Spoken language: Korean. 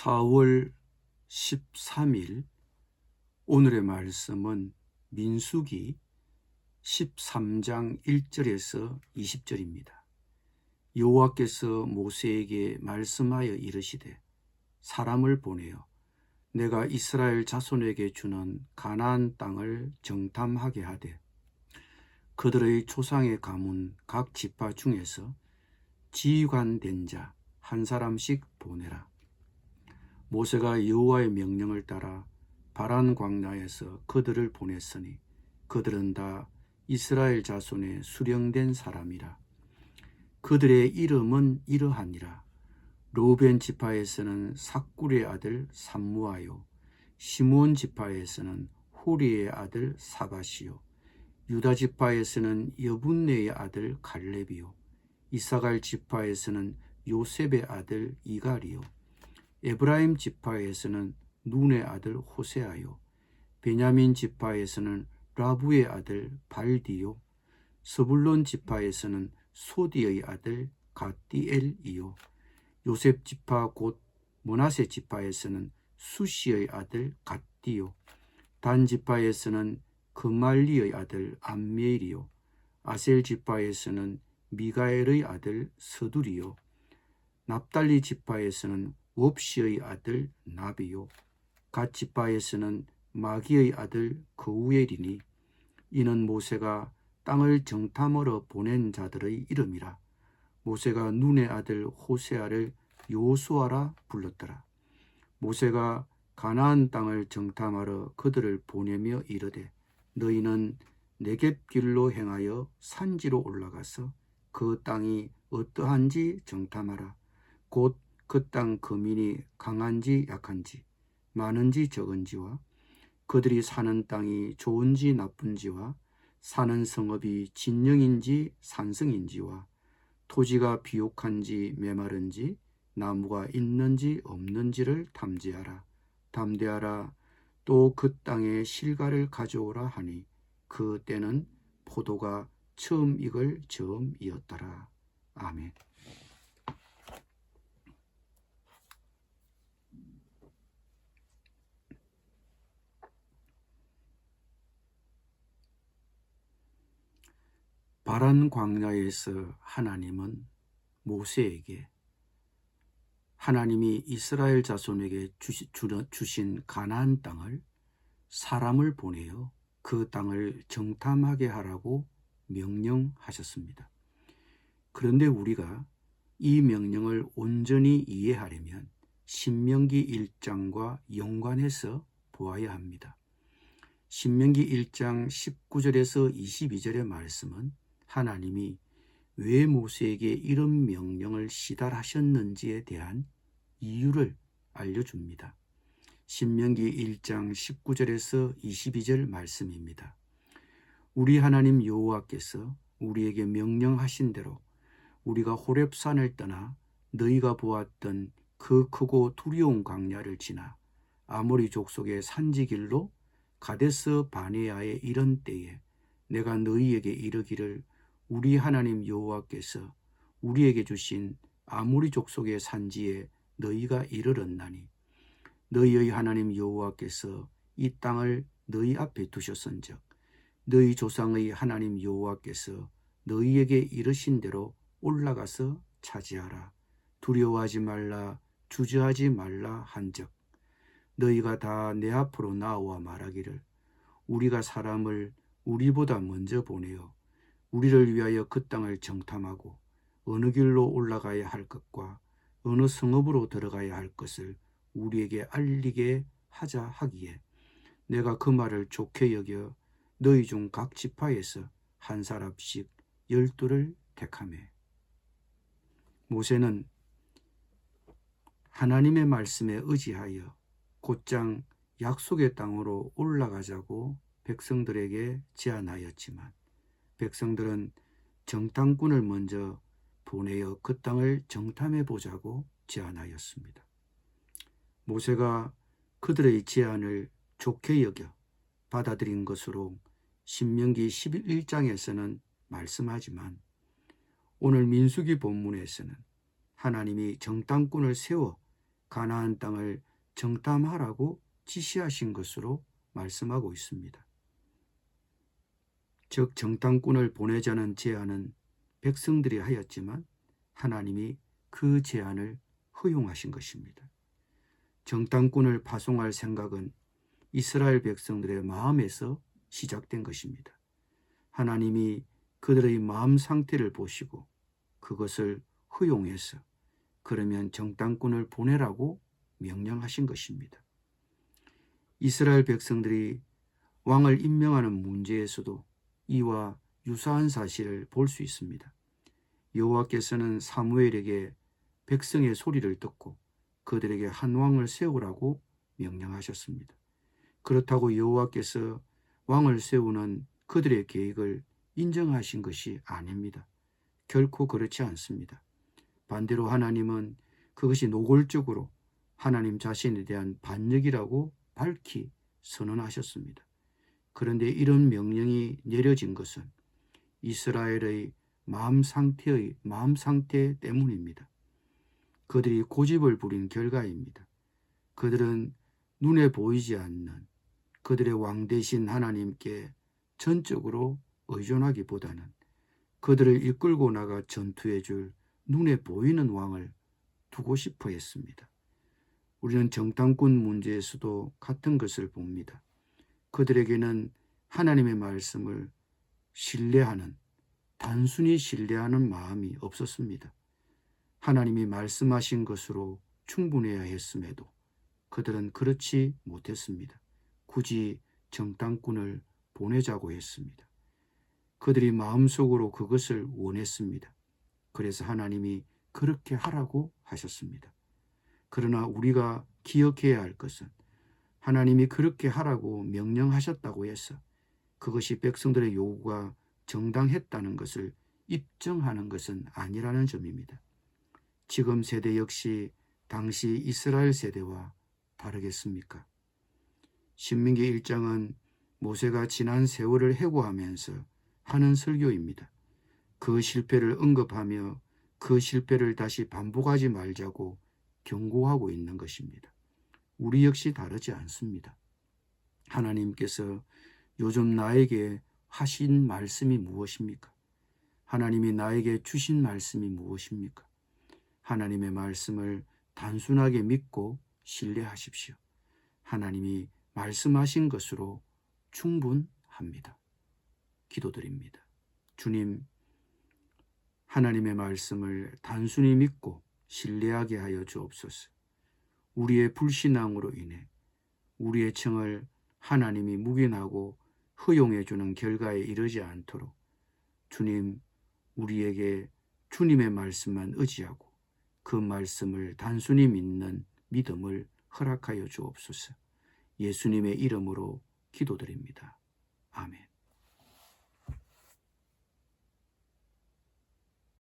4월 13일 오늘의 말씀은 민수기 13장 1절에서 20절입니다. 여호와께서 모세에게 말씀하여 이르시되 사람을 보내어 내가 이스라엘 자손에게 주는 가나안 땅을 정탐하게 하되 그들의 조상의 가문 각 지파 중에서 지휘관된 자 한 사람씩 보내라. 모세가 여호와의 명령을 따라 바란 광야에서 그들을 보냈으니 그들은 다 이스라엘 자손의 수령된 사람이라. 그들의 이름은 이러하니라. 르우벤 지파에서는 삭굴의 아들 삼무아요, 시므온 지파에서는 후리의 아들 사밧이요, 유다 지파에서는 여분네의 아들 갈렙이요, 이사갈 지파에서는 요셉의 아들 이갈이요, 에브라임 지파에서는 눈의 아들 호세아요, 베냐민 지파에서는 라부의 아들 발디요, 스불론 지파에서는 소디의 아들 갓디엘이요, 요셉 지파 곧 므낫세 지파에서는 수시의 아들 갓디요, 단 지파에서는 그말리의 아들 암미엘이요, 아셀 지파에서는 미가엘의 아들 서두리요, 납달리 지파에서는 웁시의 아들 나비요, 갓 지파에서는 마기의 아들 그우엘이니 이는 모세가 땅을 정탐하러 보낸 자들의 이름이라. 모세가 눈의 아들 호세아를 여호수아라 불렀더라. 모세가 가나안 땅을 정탐하러 그들을 보내며 이르되 너희는 네겝길로 행하여 산지로 올라가서 그 땅이 어떠한지 정탐하라. 곧 그 땅 거민이 강한지 약한지 많은지 적은지와 그들이 사는 땅이 좋은지 나쁜지와 사는 성읍이 진영인지 산성인지와 토지가 비옥한지 메마른지 나무가 있는지 없는지를 탐지하라. 담대하라. 또 그 땅에 실과를 가져오라 하니 그 때는 포도가 처음 익을 즈음이었더라. 아멘. 바란 광야에서 하나님은 모세에게 하나님이 이스라엘 자손에게 주신 가나안 땅을 사람을 보내어 그 땅을 정탐하게 하라고 명령하셨습니다. 그런데 우리가 이 명령을 온전히 이해하려면 신명기 1장과 연관해서 보아야 합니다. 신명기 1장 19절에서 22절의 말씀은 하나님이 왜 모세에게 이런 명령을 시달하셨는지에 대한 이유를 알려줍니다. 신명기 1장 19절에서 22절 말씀입니다. 우리 하나님 여호와께서 우리에게 명령하신 대로 우리가 호렙산을 떠나 너희가 보았던 그 크고 두려운 광야를 지나 아모리 족속의 산지길로 가데스 바네아에 이른 때에 내가 너희에게 이르기를 우리 하나님 여호와께서 우리에게 주신 아모리 족속의 산지에 너희가 이르렀나니 너희의 하나님 여호와께서 이 땅을 너희 앞에 두셨은즉 너희 조상의 하나님 여호와께서 너희에게 이르신 대로 올라가서 차지하라. 두려워하지 말라, 주저하지 말라 한즉 너희가 다 내 앞으로 나와 말하기를 우리가 사람을 우리보다 먼저 보내어 우리를 위하여 그 땅을 정탐하고 어느 길로 올라가야 할 것과 어느 성읍으로 들어가야 할 것을 우리에게 알리게 하자 하기에 내가 그 말을 좋게 여겨 너희 중 각 지파에서 한 사람씩 12를 택하매. 모세는 하나님의 말씀에 의지하여 곧장 약속의 땅으로 올라가자고 백성들에게 제안하였지만 백성들은 정탐꾼을 먼저 보내어 그 땅을 정탐해 보자고 제안하였습니다. 모세가 그들의 제안을 좋게 여겨 받아들인 것으로 신명기 11장에서는 말씀하지만 오늘 민수기 본문에서는 하나님이 정탐꾼을 세워 가나안 땅을 정탐하라고 지시하신 것으로 말씀하고 있습니다. 즉 정탐꾼을 보내자는 제안은 백성들이 하였지만 하나님이 그 제안을 허용하신 것입니다. 정탐꾼을 파송할 생각은 이스라엘 백성들의 마음에서 시작된 것입니다. 하나님이 그들의 마음 상태를 보시고 그것을 허용해서 그러면 정탐꾼을 보내라고 명령하신 것입니다. 이스라엘 백성들이 왕을 임명하는 문제에서도 이와 유사한 사실을 볼 수 있습니다. 여호와께서는 사무엘에게 백성의 소리를 듣고 그들에게 한 왕을 세우라고 명령하셨습니다. 그렇다고 여호와께서 왕을 세우는 그들의 계획을 인정하신 것이 아닙니다. 결코 그렇지 않습니다. 반대로 하나님은 그것이 노골적으로 하나님 자신에 대한 반역이라고 밝히 선언하셨습니다. 그런데 이런 명령이 내려진 것은 이스라엘의 마음 상태 때문입니다. 그들이 고집을 부린 결과입니다. 그들은 눈에 보이지 않는 그들의 왕 대신 하나님께 전적으로 의존하기보다는 그들을 이끌고 나가 전투해 줄 눈에 보이는 왕을 두고 싶어 했습니다. 우리는 정탐꾼 문제에서도 같은 것을 봅니다. 그들에게는 하나님의 말씀을 단순히 신뢰하는 마음이 없었습니다. 하나님이 말씀하신 것으로 충분해야 했음에도 그들은 그렇지 못했습니다. 굳이 정탐꾼을 보내자고 했습니다. 그들이 마음속으로 그것을 원했습니다. 그래서 하나님이 그렇게 하라고 하셨습니다. 그러나 우리가 기억해야 할 것은 하나님이 그렇게 하라고 명령하셨다고 해서 그것이 백성들의 요구가 정당했다는 것을 입증하는 것은 아니라는 점입니다. 지금 세대 역시 당시 이스라엘 세대와 다르겠습니까? 신민기 1장은 모세가 지난 세월을 회고하면서 하는 설교입니다. 그 실패를 언급하며 그 실패를 다시 반복하지 말자고 경고하고 있는 것입니다. 우리 역시 다르지 않습니다. 하나님께서 요즘 나에게 하신 말씀이 무엇입니까? 하나님이 나에게 주신 말씀이 무엇입니까? 하나님의 말씀을 단순하게 믿고 신뢰하십시오. 하나님이 말씀하신 것으로 충분합니다. 기도드립니다. 주님, 하나님의 말씀을 단순히 믿고 신뢰하게 하여 주옵소서. 우리의 불신앙으로 인해 우리의 청을 하나님이 묵인하고 허용해 주는 결과에 이르지 않도록 주님, 우리에게 주님의 말씀만 의지하고 그 말씀을 단순히 믿는 믿음을 허락하여 주옵소서. 예수님의 이름으로 기도드립니다. 아멘.